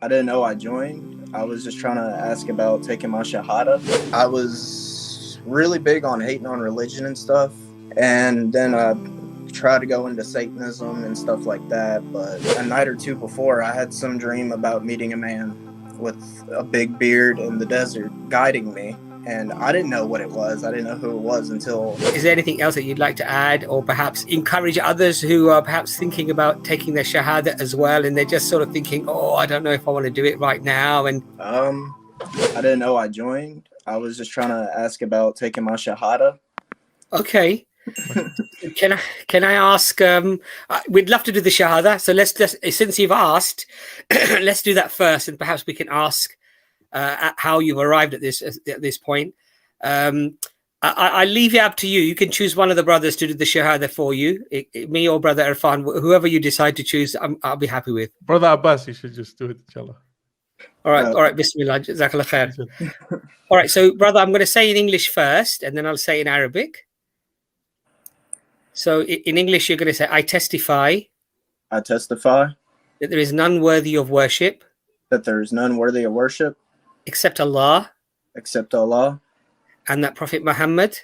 I didn't know I joined. I was just trying to ask about taking my Shahada. I was really big on hating on religion and stuff. And then I tried to go into Satanism and stuff like that. But a night or two before, I had some dream about meeting a man with a big beard in the desert guiding me. And I didn't know what it was. I didn't know who it was until... Is there anything else that you'd like to add, or perhaps encourage others who are perhaps thinking about taking their Shahada as well, and they're just sort of thinking, oh, I don't know if I want to do it right now? And I didn't know I joined. I was just trying to ask about taking my Shahada. Okay. Can I ask, we'd love to do the Shahada, so let's just, since you've asked, let's do that first, and perhaps we can ask how you've arrived at this point. I leave it up to you. You can choose one of the brothers to do the Shahada for you. Me or Brother Irfan, whoever you decide to choose, I'll be happy with. Brother Abbas, you should just do it, inshallah. All right, Bismillah, Jazakallah khair. All right, so brother, I'm going to say in English first, and then I'll say in Arabic. So in English, you're going to say, I testify. I testify. That there is none worthy of worship. That there is none worthy of worship. Except Allah. Except Allah. And that Prophet Muhammad.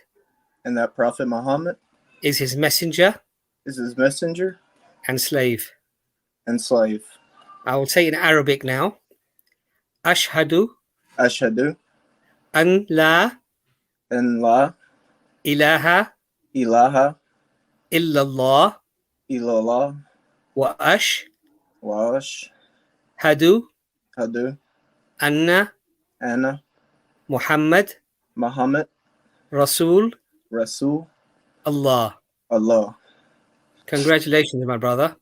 And that Prophet Muhammad. Is his messenger. Is his messenger. And slave. And slave. I will say in Arabic now. Ashhadu. Ashhadu. An la. An la. Ilaha. Ilaha. Illallah. Illallah. Wa ash. Wa ash. Hadu. Hadu. Anna. Anna. Muhammad. Muhammad. Rasul. Rasul. Allah. Allah. Congratulations, my brother.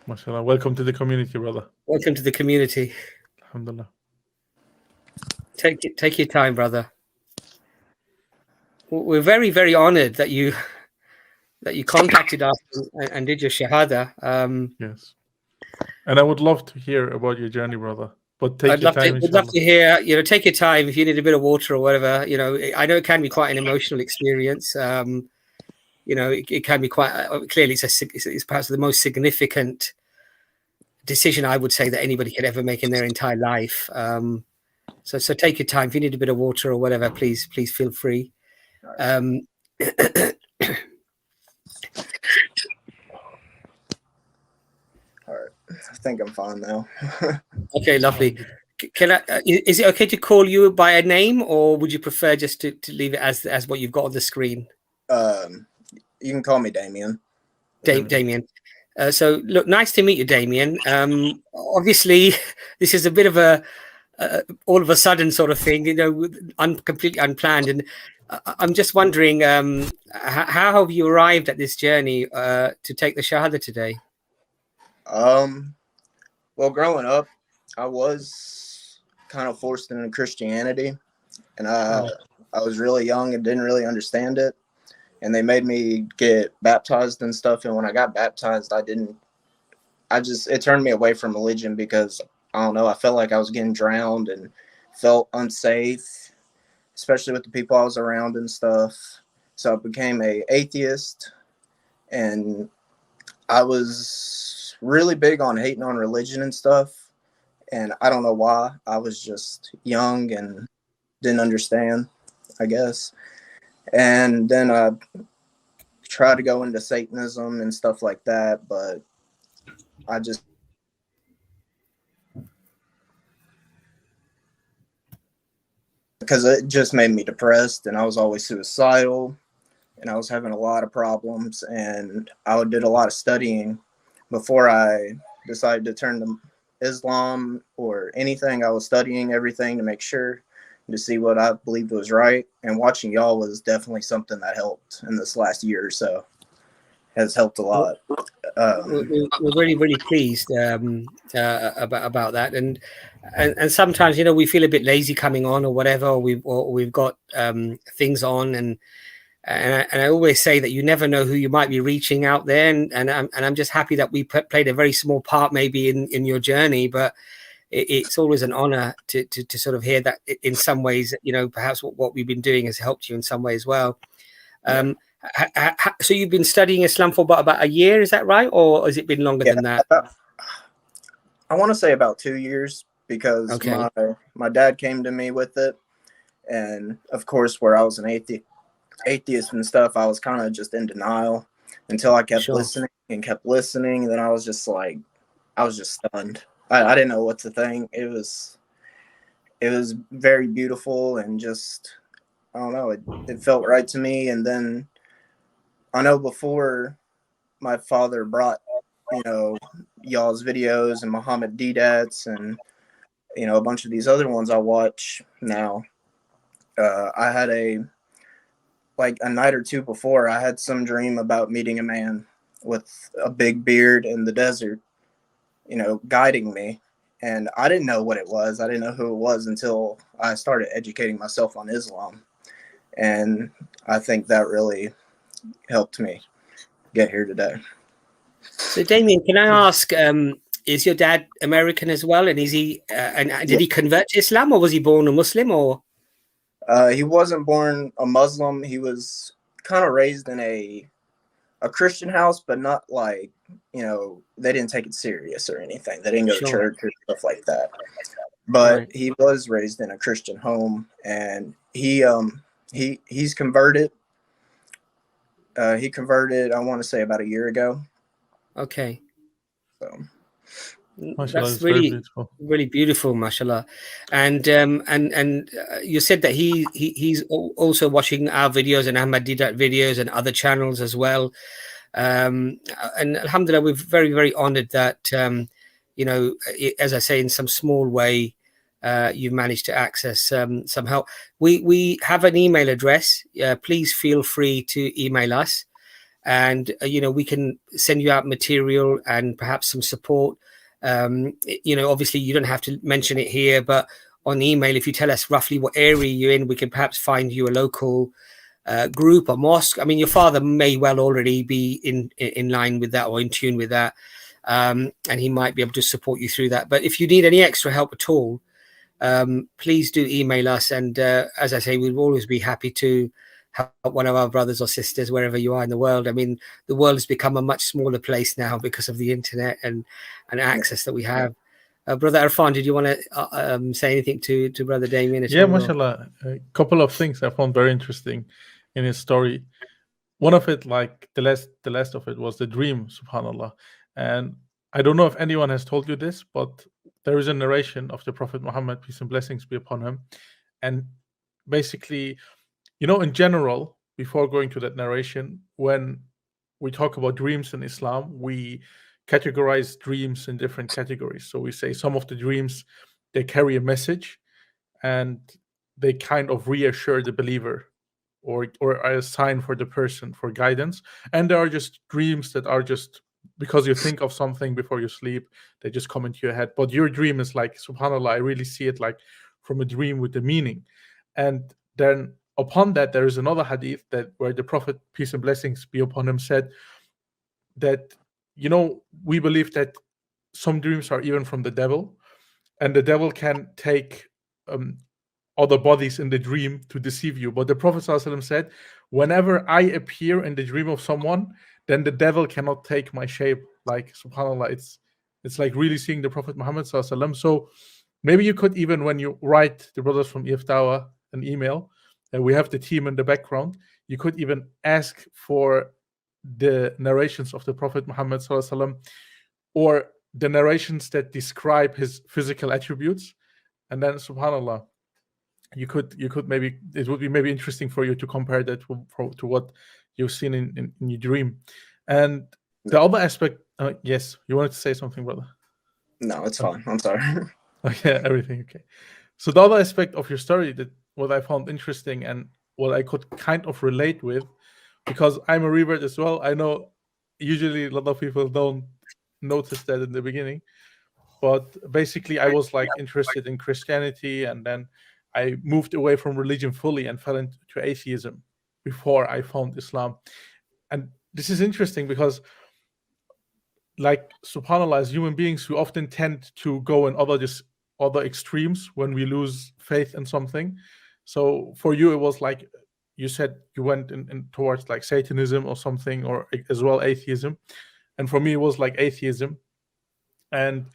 MashaAllah. Welcome to the community, brother. Welcome to the community. Alhamdulillah. Take your time, brother. We're very, very honored that you contacted us and did your Shahada. Yes. And I would love to hear about your journey, brother. But take your time. I'd love to hear, take your time. If you need a bit of water or whatever, I know it can be quite an emotional experience. It can be quite, clearly it's perhaps the most significant decision I would say that anybody could ever make in their entire life. So take your time. If you need a bit of water or whatever, please feel free. I think I'm fine now. Okay, lovely. Is it okay to call you by a name, or would you prefer just to leave it as what you've got on the screen? You can call me Damien. Damien. So look, nice to meet you, Damien. Obviously, this is a bit of a all of a sudden sort of thing, completely unplanned. And I'm just wondering, how have you arrived at this journey to take the Shahada today? Well, growing up, I was kind of forced into Christianity, and I was really young and didn't really understand it. And they made me get baptized and stuff. And when I got baptized, it turned me away from religion because, I don't know, I felt like I was getting drowned and felt unsafe, especially with the people I was around and stuff. So I became an atheist, and I was really big on hating on religion and stuff. And I don't know why. I was just young and didn't understand, I guess. And then I tried to go into Satanism and stuff like that, but because it just made me depressed, and I was always suicidal, and I was having a lot of problems, and I did a lot of studying before I decided to turn to Islam or anything. I was studying everything to make sure, to see what I believed was right. And watching y'all was definitely something that helped in this last year or so. Has helped a lot. We're really, really pleased about that. And sometimes, we feel a bit lazy coming on or whatever, or we've got things on, and I always say that you never know who you might be reaching out there, and I'm just happy that we played a very small part maybe in your journey, but it's always an honor to sort of hear that in some ways, perhaps what we've been doing has helped you in some way as well. So you've been studying Islam for about a year, is that right? Or has it been longer than that? I want to say about 2 years, because my dad came to me with it, and of course, where I was an atheist and stuff, I was kind of just in denial until I kept listening and kept listening. And then I was just stunned. I didn't know what to think. It was very beautiful, and just, I don't know, it felt right to me. And then I know before my father brought, y'all's videos and Muhammad Didat's and, a bunch of these other ones I watch now, I had a night or two before, I had some dream about meeting a man with a big beard in the desert, guiding me. And I didn't know what it was. I didn't know who it was until I started educating myself on Islam. And I think that really helped me get here today. So, Damien, can I ask, is your dad American as well? And is he, did he convert to Islam, or was he born a Muslim, or? He wasn't born a Muslim. He was kind of raised in a Christian house, but not like, they didn't take it serious or anything. They didn't go to church or stuff like that. But he was raised in a Christian home, and he's converted. He converted, I want to say, about a year ago. Okay. So that's really beautiful. Really beautiful, mashallah. And you said that he's also watching our videos and Ahmad Didat videos and other channels as well. And alhamdulillah, we're very, very honored that as I say, in some small way, you've managed to access some help. We have an email address. Please feel free to email us, and we can send you out material and perhaps some support. Obviously you don't have to mention it here, but on email, if you tell us roughly what area you're in, we can perhaps find you a local group or mosque. I mean, your father may well already be in line with that or in tune with that, and he might be able to support you through that. But if you need any extra help at all, please do email us, and as I say, we'll always be happy to help one of our brothers or sisters wherever you are in the world. I mean, the world has become a much smaller place now because of the internet and access that we have. Brother Arfan, did you want to say anything to Brother Damien? Yeah, mashallah. A couple of things I found very interesting in his story. One of it, like the last of it, was the dream, subhanallah. And I don't know if anyone has told you this, but there is a narration of the Prophet Muhammad, peace and blessings be upon him. And basically, in general, before going to that narration, when we talk about dreams in Islam, we categorize dreams in different categories. So we say some of the dreams, they carry a message, and they kind of reassure the believer, or are a sign for the person for guidance. And there are just dreams that are just because you think of something before you sleep, they just come into your head. But your dream is like, subhanallah, I really see it like from a dream with the meaning. And then upon that, there is another hadith where the Prophet, peace and blessings be upon him, said that, we believe that some dreams are even from the devil, and the devil can take other bodies in the dream to deceive you. But the Prophet ﷺ said, whenever I appear in the dream of someone, then the devil cannot take my shape. Like, subhanallah, it's like really seeing the Prophet Muhammad ﷺ. So maybe you could, even when you write the brothers from EFDawah an email, and we have the team in the background, you could even ask for the narrations of the Prophet Muhammad ﷺ, or the narrations that describe his physical attributes. And then, subhanallah, you could maybe, it would be maybe interesting for you to compare that to what you've seen in your dream. And the other aspect, yes, you wanted to say something, brother? No, it's fine. I'm sorry. Okay, everything okay. So the other aspect of your story, that what I found interesting and what I could kind of relate with, because I'm a revert as well. I know usually a lot of people don't notice that in the beginning, but basically I was like interested in Christianity, and then I moved away from religion fully and fell into atheism before I found Islam. And this is interesting because, like, subhanallah, as human beings, we often tend to go in other extremes when we lose faith in something. So for you, it was like you said you went in towards like Satanism or something, or as well atheism. And for me, it was like atheism. And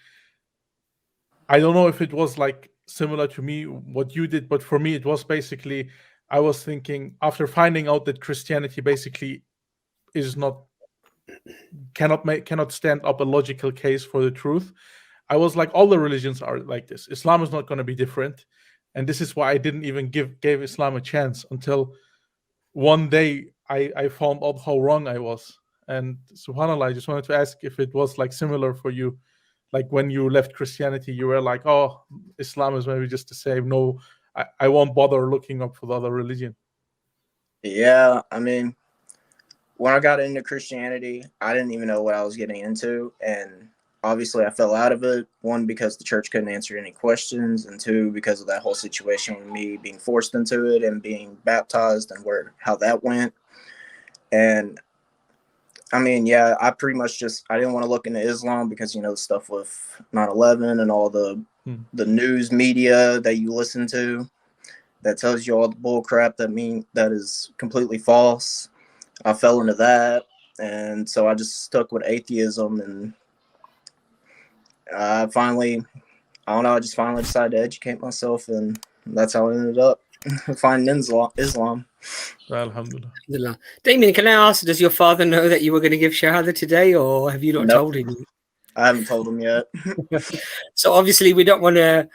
I don't know if it was like similar to me what you did, but for me it was basically, I was thinking after finding out that Christianity basically is not, cannot stand up a logical case for the truth. I was like, all the religions are like this. Islam is not going to be different, and this is why I didn't even gave Islam a chance until one day I found out how wrong I was. And subhanallah, I just wanted to ask if it was like similar for you, like when you left Christianity, you were like, oh, Islam is maybe just the same. No, I won't bother looking up for the other religion. Yeah, I mean, when I got into Christianity, I didn't even know what I was getting into. And obviously I fell out of it. One, because the church couldn't answer any questions. And two, because of that whole situation with me being forced into it and being baptized and how that went. And I mean, yeah, I pretty much I didn't want to look into Islam because, the stuff with 9/11 and all the news media that you listen to that tells you all the bull crap that is completely false. I fell into that. And so I just stuck with atheism, and I just finally decided to educate myself, and that's how I ended up finding Islam. Alhamdulillah. Damien, can I ask, does your father know that you were going to give Shahada today, or have you not told him? I haven't told him yet. So obviously we don't want to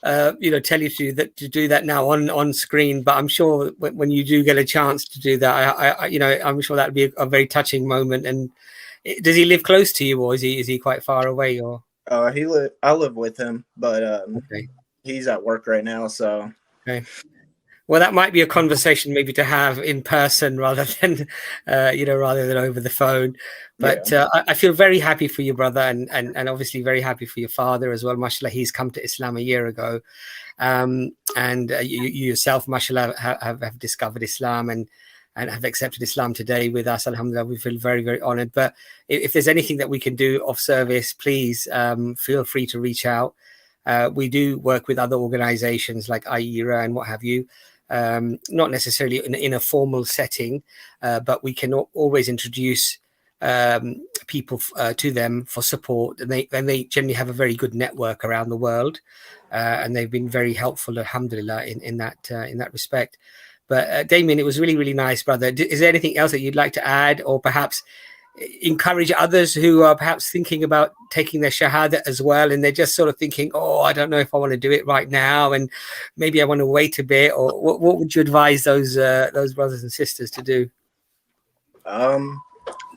tell you to do that now on screen, but I'm sure when you do get a chance to do that, I'm sure that would be a very touching moment. And does he live close to you, or is he quite far away? Or I live with him, but okay. He's at work right now, so okay. Well, that might be a conversation maybe to have in person rather than over the phone. But yeah. I feel very happy for your brother, and obviously very happy for your father as well. Mashallah, he's come to Islam a year ago. And you yourself, mashallah, have discovered Islam and have accepted Islam today with us. Alhamdulillah, we feel very, very honored. But if there's anything that we can do of service, please feel free to reach out. We do work with other organizations like Ayahya and what have you. Not necessarily in a formal setting, but we can always introduce people to them for support, and they generally have a very good network around the world, and they've been very helpful, alhamdulillah, in that respect. But Damien, it was really, really nice, brother. Is there anything else that you'd like to add, or perhaps encourage others who are perhaps thinking about taking their shahada as well, and they're just sort of thinking, oh, I don't know if I want to do it right now, and maybe I want to wait a bit? Or what would you advise those brothers and sisters to do? I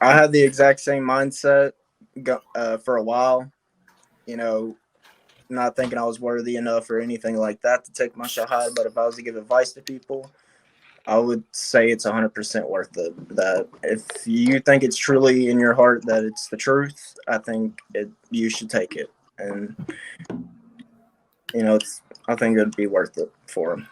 had the exact same mindset for a while, not thinking I was worthy enough or anything like that to take my shahada. But if I was to give advice to people, I would say it's 100% worth it. That if you think it's truly in your heart that it's the truth, I think you should take it. And, I think it'd be worth it for them.